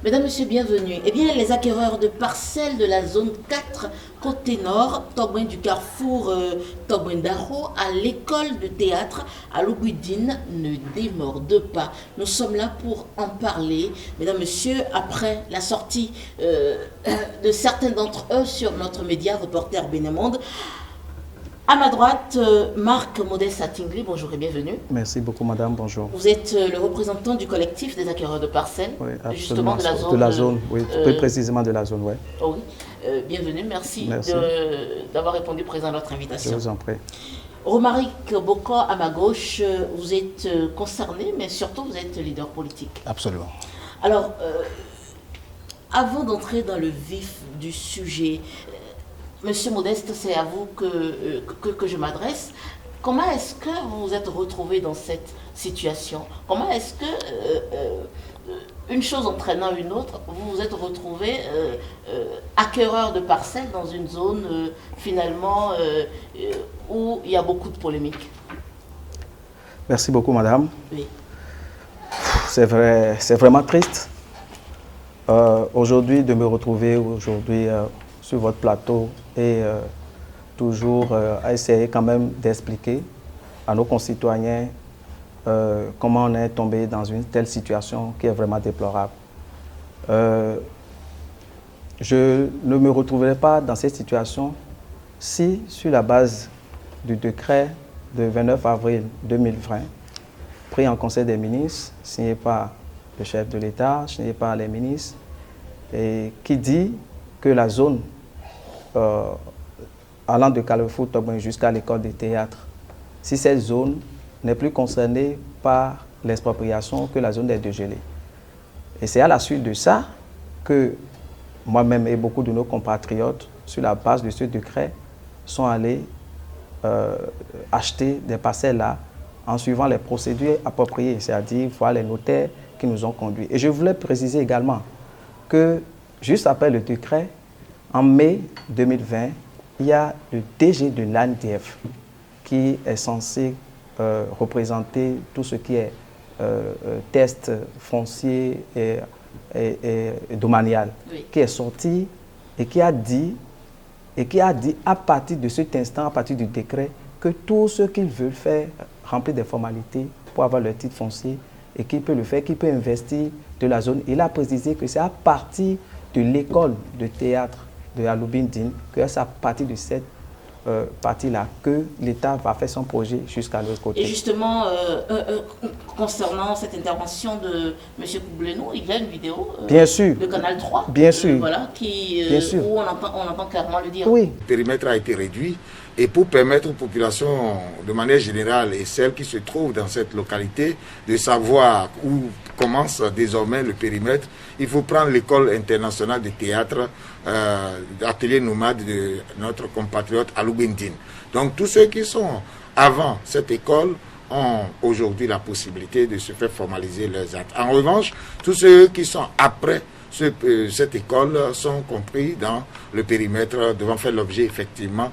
Mesdames, Messieurs, bienvenue. Eh bien, les acquéreurs de parcelles de la zone 4, côté nord, Togouin du carrefour Togouin d'Aro, à l'école de théâtre à Lougoudine, ne démordent pas. Nous sommes là pour en parler. Mesdames, Messieurs, après la sortie de certains d'entre eux sur notre média Reporter Bénémonde, à ma droite, Marc Modeste Atingli, bonjour et bienvenue. Merci beaucoup, madame, bonjour. Vous êtes le représentant du collectif des acquéreurs de parcelles, oui, justement de la zone. Oui, plus précisément de la zone, oui. Oh oui, bienvenue, merci. D'avoir répondu présent à notre invitation. Je vous en prie. Romaric Boko, à ma gauche, vous êtes concerné, mais surtout vous êtes leader politique. Absolument. Alors, avant d'entrer dans le vif du sujet, Monsieur Modeste, c'est à vous que je m'adresse. Comment est-ce que vous vous êtes retrouvé dans cette situation? Comment est-ce que, une chose entraînant une autre, vous vous êtes retrouvé acquéreur de parcelles dans une zone, finalement, où il y a beaucoup de polémiques? Merci beaucoup, madame. Oui. C'est vrai, c'est vraiment triste. Aujourd'hui, de me retrouver sur votre plateau et toujours à essayer quand même d'expliquer à nos concitoyens comment on est tombé dans une telle situation qui est vraiment déplorable. Je ne me retrouverai pas dans cette situation si, sur la base du décret de 29 avril 2020, pris en Conseil des ministres, signé par le chef de l'État, signé par les ministres, et qui dit que la zone allant de Carrefour Togouin jusqu'à l'école de théâtre, si cette zone n'est plus concernée par l'expropriation, que la zone est dégelée. Et c'est à la suite de ça que moi-même et beaucoup de nos compatriotes, sur la base de ce décret, sont allés acheter des parcelles là en suivant les procédures appropriées, c'est-à-dire voir les notaires qui nous ont conduits. Et je voulais préciser également que juste après le décret, en mai 2020, il y a le DG de l'ANDF qui est censé représenter tout ce qui est test foncier et domanial, oui, qui est sorti et qui a dit à partir de cet instant, à partir du décret, que tous ceux qui veulent faire remplir des formalités pour avoir leur titre foncier et qui peut le faire, qui peut investir de la zone. Il a précisé que c'est à partir de l'école de théâtre de Aloubindine, que c'est à partir de cette partie-là que l'État va faire son projet jusqu'à l'autre côté. Et justement, concernant cette intervention de M. Koublenou, il y a une vidéo bien sûr, de Canal 3, bien sûr, voilà, bien sûr, où on entend clairement le dire. Oui. Le périmètre a été réduit et pour permettre aux populations de manière générale et celles qui se trouvent dans cette localité de savoir où commence désormais le périmètre, il faut prendre l'école internationale de théâtre, atelier nomade de notre compatriote Aloubindine. Donc tous ceux qui sont avant cette école ont aujourd'hui la possibilité de se faire formaliser leurs actes. En revanche, tous ceux qui sont après cette école sont compris dans le périmètre devant faire l'objet effectivement.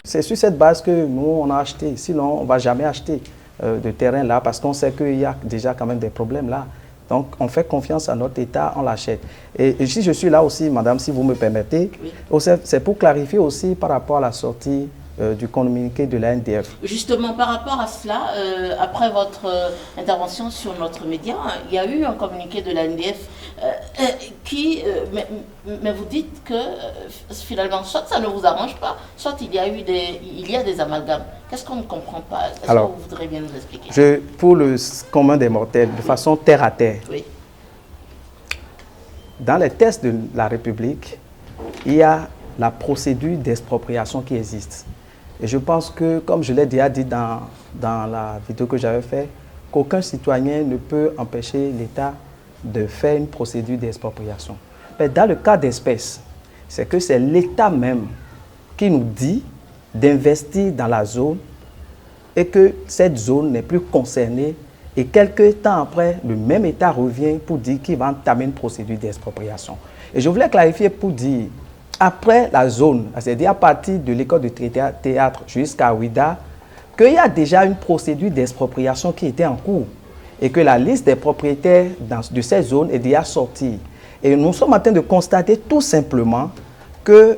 C'est sur cette base que nous on a acheté, sinon on ne va jamais acheter de terrain là parce qu'on sait qu'il y a déjà quand même des problèmes là. Donc on fait confiance à notre État, on l'achète. Et si je suis là aussi, madame, si vous me permettez, oui, c'est pour clarifier aussi par rapport à la sortie du communiqué de l'ANDF. Justement, par rapport à cela, après votre intervention sur notre média, il y a eu un communiqué de l'ANDF qui, mais vous dites que finalement, soit ça ne vous arrange pas, soit il y a des amalgames. Qu'est-ce qu'on ne comprend pas? Est-ce que vous voudrez bien nous expliquer? Pour le commun des mortels, de façon terre à terre, oui, dans les textes de la République, il y a la procédure d'expropriation qui existe. Et je pense que, comme je l'ai déjà dit dans la vidéo que j'avais faite, qu'aucun citoyen ne peut empêcher l'État de faire une procédure d'expropriation. Mais dans le cas d'espèce, c'est que c'est l'État même qui nous dit d'investir dans la zone et que cette zone n'est plus concernée. Et quelques temps après, le même État revient pour dire qu'il va entamer une procédure d'expropriation. Et je voulais clarifier pour dire, après la zone, c'est-à-dire à partir de l'école de théâtre jusqu'à Ouida, qu'il y a déjà une procédure d'expropriation qui était en cours et que la liste des propriétaires de ces zones est déjà sortie. Et nous sommes en train de constater tout simplement que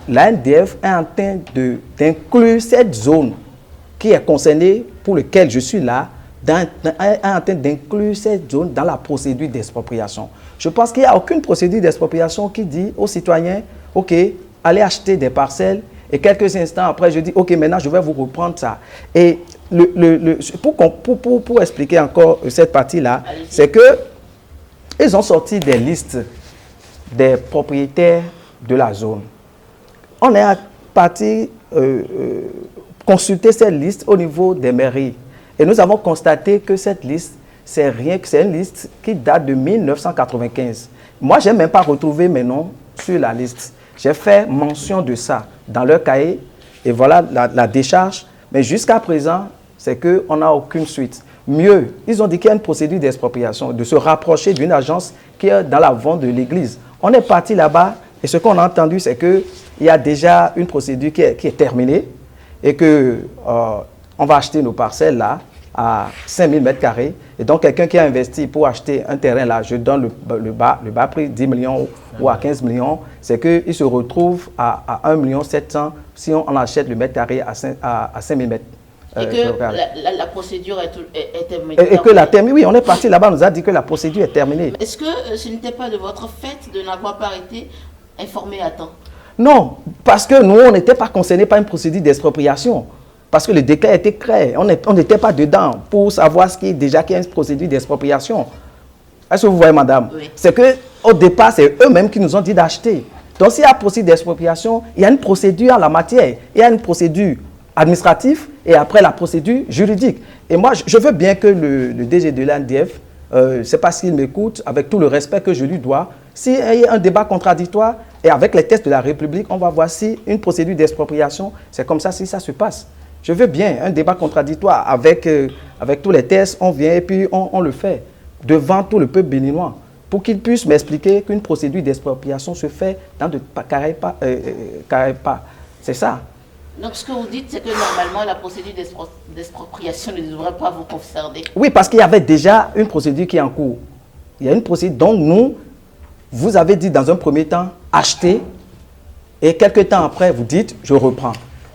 l'ANDF est en train d'inclure cette zone qui est concernée, pour laquelle je suis là, est en train d'inclure cette zone dans la procédure d'expropriation. Je pense qu'il n'y a aucune procédure d'expropriation qui dit aux citoyens, OK, allez acheter des parcelles, et quelques instants après, je dis, OK, maintenant, je vais vous reprendre ça. Et pour expliquer encore cette partie-là, c'est que ils ont sorti des listes des propriétaires de la zone. On est parti consulter cette liste au niveau des mairies. Et nous avons constaté que cette liste, c'est une liste qui date de 1995. Moi, je n'ai même pas retrouvé mes noms sur la liste. J'ai fait mention de ça dans leur cahier. Et voilà la décharge. Mais jusqu'à présent, c'est qu'on n'a aucune suite. Mieux, ils ont dit qu'il y a une procédure d'expropriation, de se rapprocher d'une agence qui est dans la vente de l'église. On est parti là-bas et ce qu'on a entendu, c'est qu'il y a déjà une procédure qui est terminée et qu'on va acheter nos parcelles là à 5000 m². Et donc, quelqu'un qui a investi pour acheter un terrain là, je donne le bas prix, 10 millions ou à 15 millions, c'est qu'il se retrouve à 1,7 million si on achète le m² à 5000 m². Et que la procédure est terminée. Et que la terminée, oui, on est parti là-bas, on nous a dit que la procédure est terminée. Est-ce que ce n'était pas de votre fait de n'avoir pas été informé à temps? Non, parce que nous, on n'était pas concernés par une procédure d'expropriation. Parce que le décret était créé. On n'était pas dedans pour savoir qu'il y a une procédure d'expropriation. Est-ce que vous voyez, madame? Oui. C'est qu'au départ, c'est eux-mêmes qui nous ont dit d'acheter. Donc, s'il y a procédure d'expropriation, il y a une procédure en la matière. Il y a une procédure administrative et après la procédure juridique. Et moi, je veux bien que le DG de l'ANDF, c'est parce qu'il m'écoute, avec tout le respect que je lui dois, s'il y a un débat contradictoire, et avec les tests de la République, on va voir si une procédure d'expropriation, c'est comme ça, si ça se passe. Je veux bien un débat contradictoire avec tous les tests, on vient et puis on le fait devant tout le peuple béninois pour qu'il puisse m'expliquer qu'une procédure d'expropriation se fait dans de carré pas. C'est ça. Donc, ce que vous dites, c'est que normalement, la procédure d'expropriation ne devrait pas vous concerner. Oui, parce qu'il y avait déjà une procédure qui est en cours. Il y a une procédure, donc nous, vous avez dit dans un premier temps, acheter, et quelques temps après, vous dites, je reprends.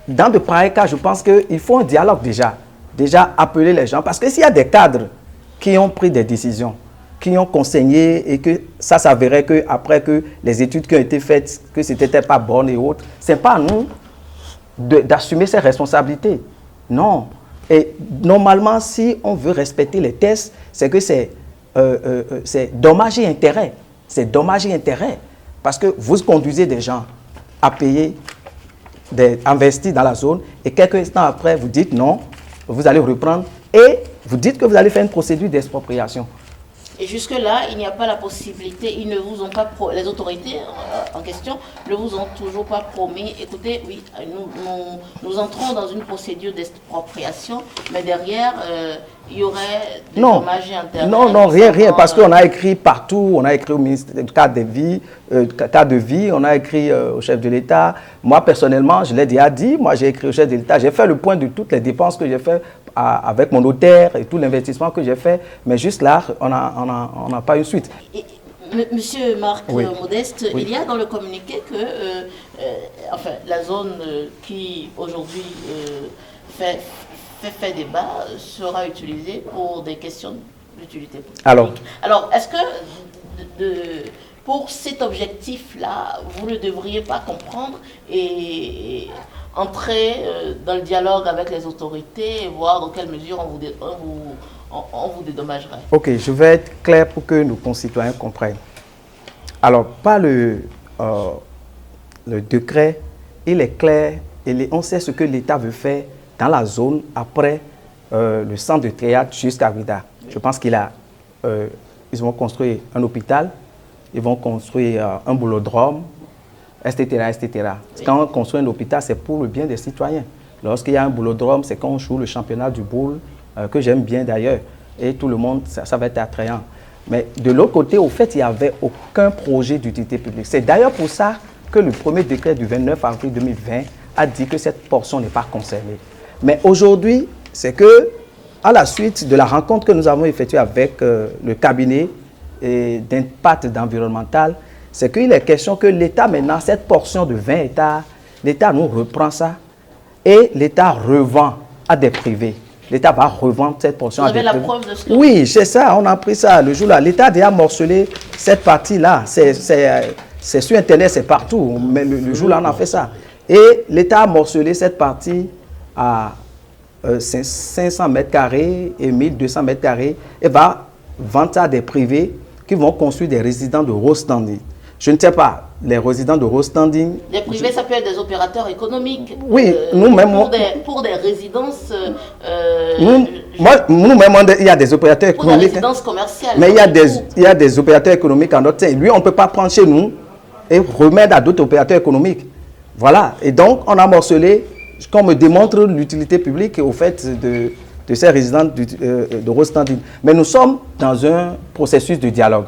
Dans de pareils cas, je pense qu'il faut un dialogue déjà. Déjà, appeler les gens. Parce que s'il y a des cadres qui ont pris des décisions, qui ont conseillé et que ça s'avérait qu'après que les études qui ont été faites, que ce n'était pas bon et autres, ce n'est pas à nous d'assumer ces responsabilités. Non. Et normalement, si on veut respecter les tests, c'est que c'est dommage et intérêt. C'est dommage et intérêt. Parce que vous conduisez des gens à payer, investir dans la zone, et quelques instants après, vous dites non, vous allez reprendre, et vous dites que vous allez faire une procédure d'expropriation. Et jusque-là, il n'y a pas la possibilité, ils ne vous ont pas, les autorités en question ne vous ont toujours pas promis, écoutez, oui, nous entrons dans une procédure d'expropriation, mais derrière, il y aurait des dommages et intérêts. Non, rien, parce qu'on a écrit partout, on a écrit au ministère du cadre de vie, on a écrit au chef de l'État. Moi, personnellement, je l'ai déjà dit, moi j'ai écrit au chef de l'État, j'ai fait le point de toutes les dépenses que j'ai fait avec mon notaire et tout l'investissement que j'ai fait, mais juste là, on n'a pas eu suite. Monsieur Marc Modeste, Oui. il y a dans le communiqué que enfin, la zone qui aujourd'hui fait débat sera utilisée pour des questions d'utilité publique. Alors, est-ce que pour cet objectif-là, vous ne devriez pas comprendre et entrer dans le dialogue avec les autorités et voir dans quelle mesure on vous dédommagerait? Ok, je vais être clair pour que nos concitoyens comprennent. Alors, pas le décret, il est clair, et on sait ce que l'État veut faire dans la zone après le centre de théâtre jusqu'à Ouidah. Je pense qu'ils vont construire un hôpital, ils vont construire un boulodrome, etc., etc. Quand on construit un hôpital, c'est pour le bien des citoyens. Lorsqu'il y a un boulodrome, c'est quand on joue le championnat du boule, que j'aime bien d'ailleurs, et tout le monde, ça va être attrayant. Mais de l'autre côté, au fait, il n'y avait aucun projet d'utilité publique. C'est d'ailleurs pour ça que le premier décret du 29 avril 2020 a dit que cette portion n'est pas concernée. Mais aujourd'hui, c'est que, à la suite de la rencontre que nous avons effectuée avec le cabinet d'impact environnemental, c'est qu'il est question que l'État, maintenant, cette portion de 20 hectares, l'État nous reprend ça et l'État revend à des privés. L'État va revendre cette portion à des privés. Vous avez la preuve de ce que... Oui, c'est ça, on a pris ça le jour-là. L'État a déjà morcelé cette partie-là. C'est sur Internet, c'est partout. Mais le jour-là, on a fait ça. Et l'État a morcelé cette partie à 500 mètres carrés et 1200 mètres carrés et va vendre ça à des privés qui vont construire des résidents de haut standing. Je ne sais pas, les résidents de haut standing... Les privés, ça peut être des opérateurs économiques. Oui, nous-mêmes... Pour des résidences... Nous-mêmes, il y a des opérateurs économiques. Pour des résidences commerciales. Mais il y a des opérateurs économiques en notre sein. Lui, on ne peut pas prendre chez nous et remettre à d'autres opérateurs économiques. Voilà. Et donc, on a morcelé, qu'on me démontre l'utilité publique au fait de ces résidents de haut standing. Mais nous sommes dans un processus de dialogue.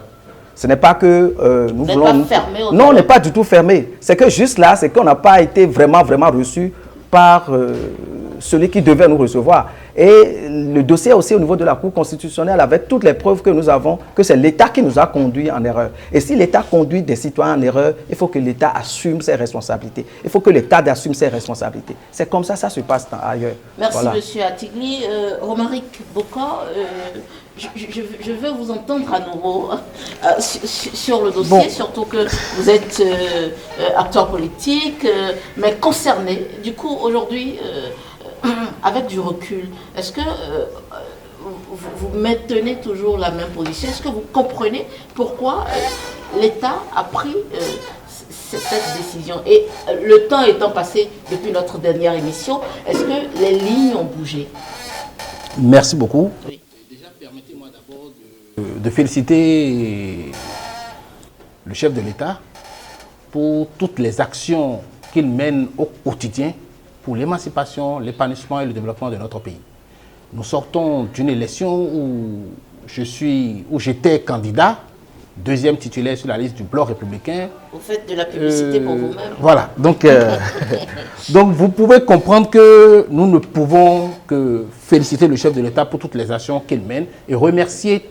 Ce n'est pas que nous voulons... Non, on n'est pas du tout fermé. C'est que juste là, c'est qu'on n'a pas été vraiment reçu par celui qui devait nous recevoir. Et le dossier aussi au niveau de la Cour constitutionnelle, avec toutes les preuves que nous avons, que c'est l'État qui nous a conduits en erreur. Et si l'État conduit des citoyens en erreur, il faut que l'État assume ses responsabilités. Il faut que l'État assume ses responsabilités. C'est comme ça se passe ailleurs. Merci, voilà. Monsieur Atigli. Romaric Boka, je veux vous entendre à nouveau sur le dossier, bon. Surtout que vous êtes acteur politique, mais concerné. Du coup, aujourd'hui... avec du recul, est-ce que vous maintenez toujours la même position? Est-ce que vous comprenez pourquoi l'État a pris cette décision? Et le temps étant passé depuis notre dernière émission, est-ce que les lignes ont bougé? Merci beaucoup. Oui. Déjà, permettez-moi d'abord de féliciter le chef de l'État pour toutes les actions qu'il mène au quotidien pour l'émancipation, l'épanouissement et le développement de notre pays. Nous sortons d'une élection où j'étais candidat, deuxième titulaire sur la liste du Bloc républicain. Vous faites de la publicité pour vous-même. Voilà, donc vous pouvez comprendre que nous ne pouvons que féliciter le chef de l'État pour toutes les actions qu'il mène et remercier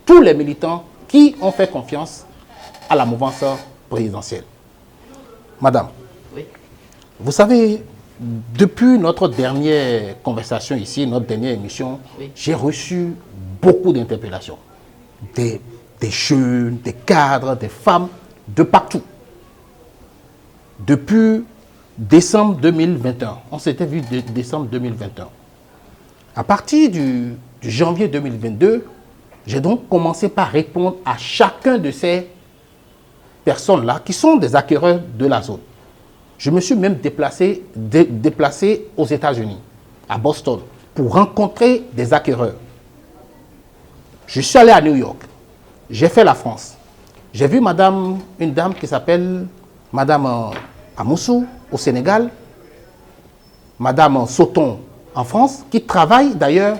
tous les militants qui ont fait confiance à la mouvance présidentielle. Madame, oui. Vous savez, depuis notre dernière conversation ici, notre dernière émission, oui. J'ai reçu beaucoup d'interpellations. Des jeunes, des cadres, des femmes, de partout. Depuis décembre 2021, on s'était vu de décembre 2021. À partir du janvier 2022, j'ai donc commencé par répondre à chacun de ces personnes-là qui sont des acquéreurs de la zone. Je me suis même déplacé aux États-Unis, à Boston, pour rencontrer des acquéreurs. Je suis allé à New York. J'ai fait la France. J'ai vu une dame qui s'appelle Madame Amoussou au Sénégal, Madame Sauton en France, qui travaille d'ailleurs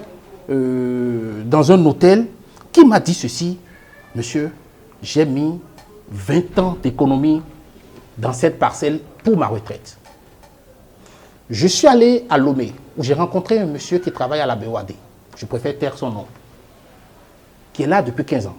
dans un hôtel, qui m'a dit ceci: monsieur, j'ai mis 20 ans d'économie dans cette parcelle pour ma retraite. Je suis allé à Lomé, où j'ai rencontré un monsieur qui travaille à la BOAD. Je préfère taire son nom. Qui est là depuis 15 ans.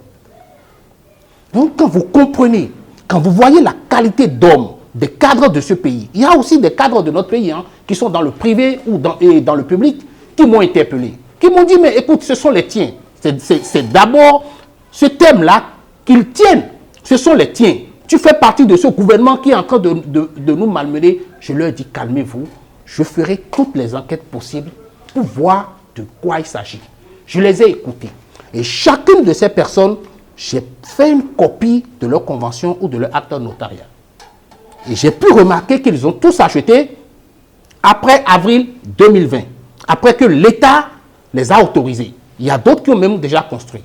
Donc, quand vous comprenez, quand vous voyez la qualité d'hommes, des cadres de ce pays, il y a aussi des cadres de notre pays qui sont dans le privé ou dans le public, qui m'ont interpellé, qui m'ont dit, mais écoute, ce sont les tiens. C'est d'abord ce thème-là qu'ils tiennent. Ce sont les tiens. Tu fais partie de ce gouvernement qui est en train de nous malmener. Je leur dis, calmez-vous. Je ferai toutes les enquêtes possibles pour voir de quoi il s'agit. Je les ai écoutés. Et chacune de ces personnes, j'ai fait une copie de leur convention ou de leur acte notarial. Et j'ai pu remarquer qu'ils ont tous acheté après avril 2020. Après que l'État les a autorisés. Il y a d'autres qui ont même déjà construit.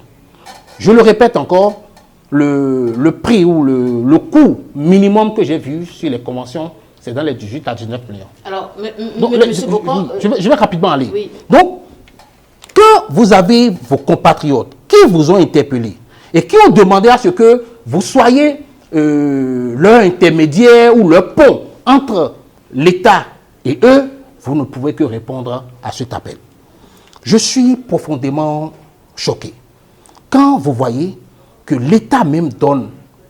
Je le répète encore, le prix ou le coût minimum que j'ai vu sur les conventions, c'est dans les 18 à 19 millions. Alors, je vais rapidement aller. Oui. Donc, quand vous avez vos compatriotes qui vous ont interpellé et qui ont demandé à ce que vous soyez leur intermédiaire ou leur pont entre l'État et eux, vous ne pouvez que répondre à cet appel. Je suis profondément choqué quand vous voyez que l'État même donne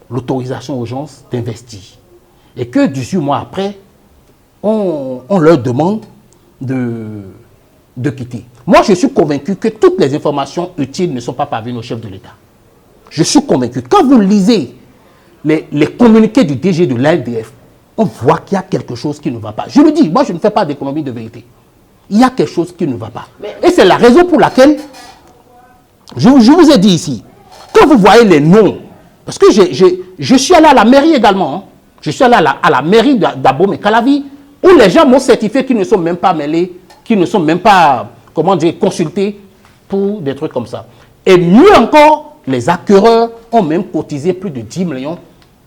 l'autorisation aux gens d'investir. Et que 18 mois après, on leur demande de quitter. Moi, je suis convaincu que toutes les informations utiles ne sont pas parvenues au chef de l'État. Je suis convaincu. Quand vous lisez les communiqués du DG de l'ALDF, on voit qu'il y a quelque chose qui ne va pas. Je le dis, moi, je ne fais pas d'économie de vérité. Il y a quelque chose qui ne va pas. Et c'est la raison pour laquelle, je vous ai dit ici, quand vous voyez les noms, parce que je suis allé à la mairie également, hein, je suis allé à la mairie d'Abom et Calavi, où les gens m'ont certifié qu'ils ne sont même pas mêlés, qu'ils ne sont même pas, comment dire, consultés pour des trucs comme ça. Et mieux encore, les acquéreurs ont même cotisé plus de 10 millions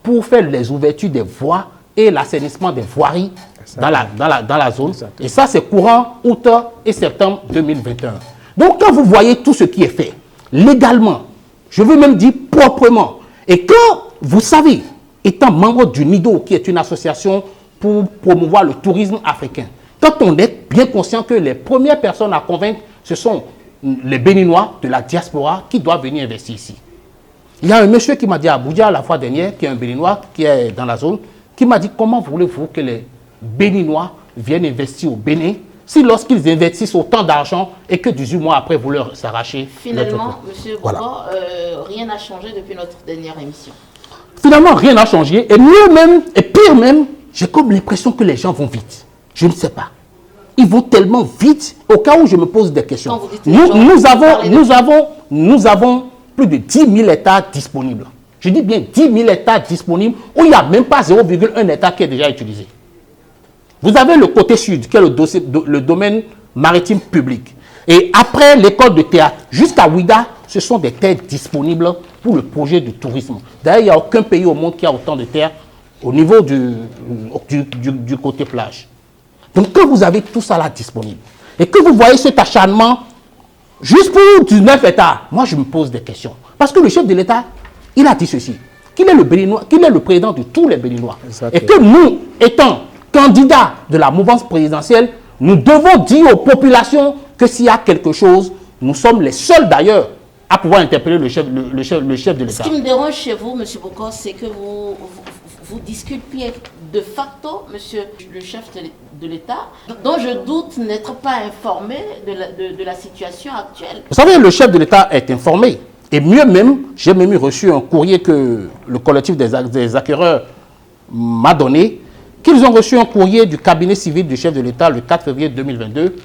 pour faire les ouvertures des voies et l'assainissement des voiries dans la zone. Et ça, c'est courant août et septembre 2021. Donc, quand vous voyez tout ce qui est fait, légalement, je veux même dire proprement, et quand vous savez, étant membre du NIDO, qui est une association pour promouvoir le tourisme africain, quand on est bien conscient que les premières personnes à convaincre, ce sont les Béninois de la diaspora qui doivent venir investir ici. Il y a un monsieur qui m'a dit à Abuja la fois dernière, qui est un Béninois, qui est dans la zone, qui m'a dit comment voulez-vous que les Béninois viennent investir au Bénin si lorsqu'ils investissent autant d'argent et que 18 mois après vous leur arrachez. Finalement, M. Bokor, rien n'a changé depuis notre dernière émission. Finalement, rien n'a changé. Et mieux même, et pire même, j'ai comme l'impression que les gens vont vite. Je ne sais pas. Ils vont tellement vite, au cas où je me pose des questions. Nous avons plus de 10 000 hectares disponibles. Je dis bien 10 000 hectares disponibles où il n'y a même pas 0,1 hectare qui est déjà utilisé. Vous avez le côté sud, qui est le domaine maritime public. Et après l'école de théâtre, jusqu'à Ouida, ce sont des terres disponibles pour le projet de tourisme. D'ailleurs, il n'y a aucun pays au monde qui a autant de terres au niveau du côté plage. Donc, quand vous avez tout ça là disponible, et que vous voyez cet acharnement, juste pour 19 hectares, moi je me pose des questions. Parce que le chef de l'État, il a dit ceci, qu'il est le Béninois, qu'il est le président de tous les Béninois. Exactement. Et que nous, étant candidats de la mouvance présidentielle, nous devons dire aux populations que s'il y a quelque chose, nous sommes les seuls d'ailleurs à pouvoir interpeller le chef de l'État. Ce qui me dérange chez vous, M. Bokor, c'est que vous disculpiez de facto, monsieur le chef de l'État, dont je doute n'être pas informé de la situation actuelle. Vous savez, le chef de l'État est informé. Et mieux même, j'ai même reçu un courrier que le collectif des acquéreurs m'a donné, qu'ils ont reçu un courrier du cabinet civil du chef de l'État le 4 février 2022,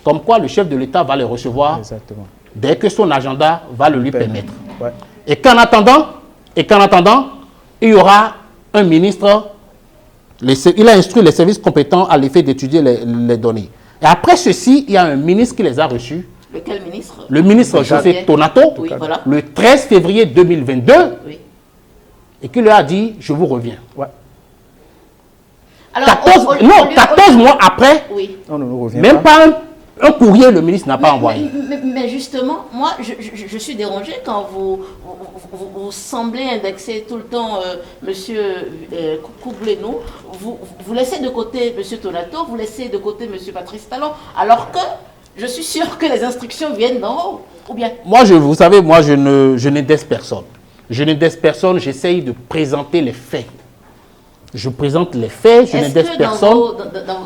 comme quoi le chef de l'État va les recevoir. Exactement. Dès que son agenda va le lui permettre. Ouais. Et qu'en attendant, il y aura un ministre, il a instruit les services compétents à l'effet d'étudier les données. Et après ceci, il y a un ministre qui les a reçus. Lequel ministre? Le ministre José Tonato, oui, voilà. Le 13 février 2022, oui. Et qui lui a dit, je vous reviens. Ouais. Alors, 14 mois après, oui. On ne nous revient même pas un courrier, le ministre n'a pas envoyé. Mais justement, moi, je suis dérangé quand vous semblez indexer tout le temps monsieur Koubleno. Vous laissez de côté monsieur Tonato, vous laissez de côté monsieur Patrice Talon, alors que je suis sûr que les instructions viennent d'en haut, ou bien? Moi, vous savez, moi, je n'indexe personne. Je n'indexe personne, j'essaye de présenter les faits. Je présente les faits, je n'indexe personne.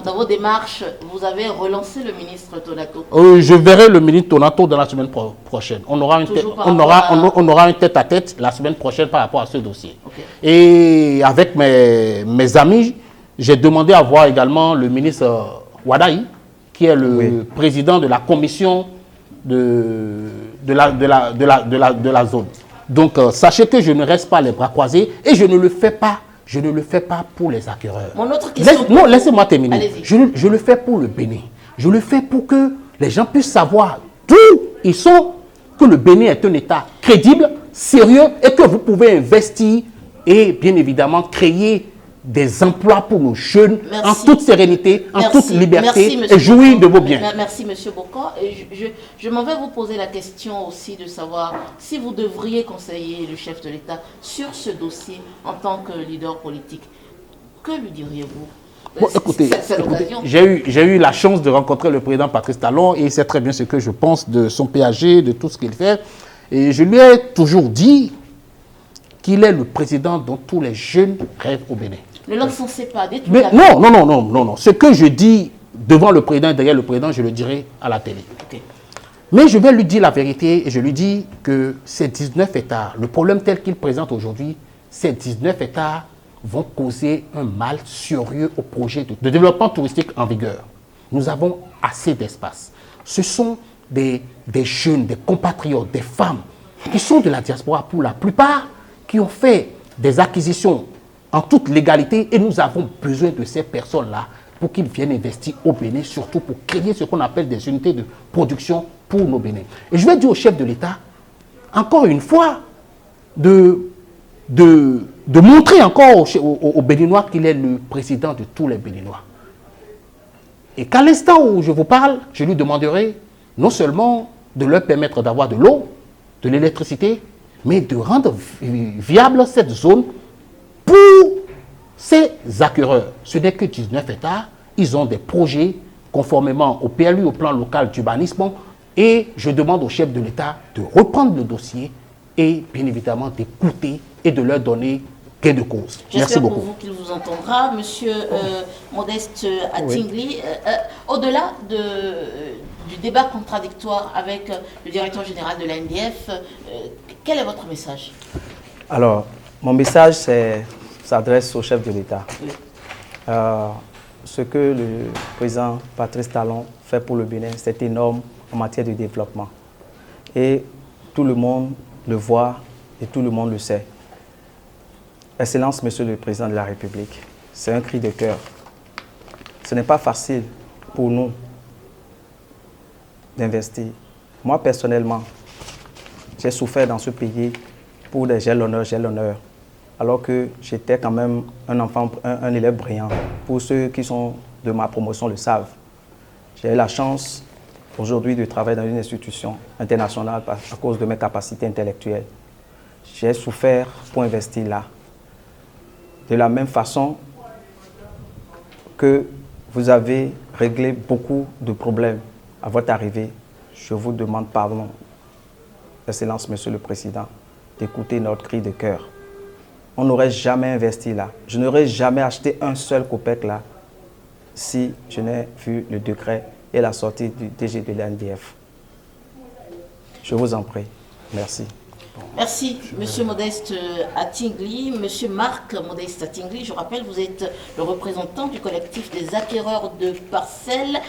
Dans vos démarches, vous avez relancé le ministre Tonato? Je verrai le ministre Tonato dans la semaine prochaine. On aura un tête-à-tête la semaine prochaine par rapport à ce dossier. Okay. Et avec mes amis, j'ai demandé à voir également le ministre Wadaï, qui est le président de la commission de la zone. Donc, sachez que je ne reste pas les bras croisés et je ne le fais pas. Je ne le fais pas pour les acquéreurs. Mon autre question... Non, laissez-moi terminer. Je le fais pour le Bénin. Je le fais pour que les gens puissent savoir d'où ils sont, que le Bénin est un État crédible, sérieux, et que vous pouvez investir et bien évidemment créer des emplois pour nos jeunes en toute sérénité, en toute liberté et jouir de vos biens. Merci M. Bokor. Je m'en vais vous poser la question aussi de savoir si vous devriez conseiller le chef de l'État sur ce dossier en tant que leader politique. Que lui diriez-vous? Bon, écoutez, j'ai eu la chance de rencontrer le président Patrice Talon et il sait très bien ce que je pense de son PAG, de tout ce qu'il fait. Et je lui ai toujours dit qu'il est le président dont tous les jeunes rêvent au Bénin. Ne l'offensez pas, dites-lui Mais la non. Ce que je dis devant le président et derrière le président, je le dirai à la télé. Ok. Mais je vais lui dire la vérité et je lui dis que ces 19 hectares, le problème tel qu'il présente aujourd'hui, ces 19 hectares vont causer un mal sérieux au projet de développement touristique en vigueur. Nous avons assez d'espace. Ce sont des jeunes, des compatriotes, des femmes qui sont de la diaspora pour la plupart, qui ont fait des acquisitions en toute légalité et nous avons besoin de ces personnes-là pour qu'ils viennent investir au Bénin, surtout pour créer ce qu'on appelle des unités de production pour nos Bénins. Et je vais dire au chef de l'État, encore une fois, de montrer encore aux Béninois qu'il est le président de tous les Béninois. Et qu'à l'instant où je vous parle, je lui demanderai non seulement de leur permettre d'avoir de l'eau, de l'électricité, mais de rendre viable cette zone pour ces acquéreurs. Ce n'est que 19 hectares. Ils ont des projets conformément au PLU, au plan local d'urbanisme. Et je demande au chef de l'État de reprendre le dossier et bien évidemment d'écouter et de leur donner gain de cause. Merci beaucoup. J'espère pour vous qu'il vous entendra. Monsieur Modeste Atingli, au-delà du débat contradictoire avec le directeur général de l'ANDF, quel est votre message? Alors, mon message s'adresse au chef de l'État. Oui. Ce que le président Patrice Talon fait pour le Bénin, c'est énorme en matière de développement. Et tout le monde le voit et tout le monde le sait. Excellence, Monsieur le Président de la République, c'est un cri de cœur. Ce n'est pas facile pour nous d'investir. Moi, personnellement, j'ai souffert dans ce pays pour des jalonneurs, alors que j'étais quand même un enfant, un élève brillant. Pour ceux qui sont de ma promotion le savent. J'ai eu la chance aujourd'hui de travailler dans une institution internationale à cause de mes capacités intellectuelles. J'ai souffert pour investir là. De la même façon que vous avez réglé beaucoup de problèmes à votre arrivée, je vous demande pardon, Excellence, Monsieur le Président, d'écouter notre cri de cœur. On n'aurait jamais investi là. Je n'aurais jamais acheté un seul copec là si je n'ai vu le décret et la sortie du DG de l'ANDF. Je vous en prie. Merci. Merci, Monsieur Modeste Atingli. Monsieur Marc Modeste Atingli, je rappelle, vous êtes le représentant du collectif des acquéreurs de parcelles,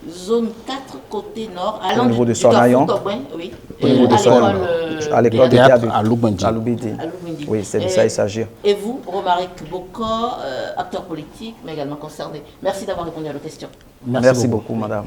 zone 4, côté nord, au niveau de Sonayon, oui, au niveau de Sonayon, à l'école de théâtre à Loubindi. Oui, c'est de ça il s'agit. Et vous, Romaric Bokor, acteur politique, mais également concerné. Merci d'avoir répondu à nos questions. Merci beaucoup, madame.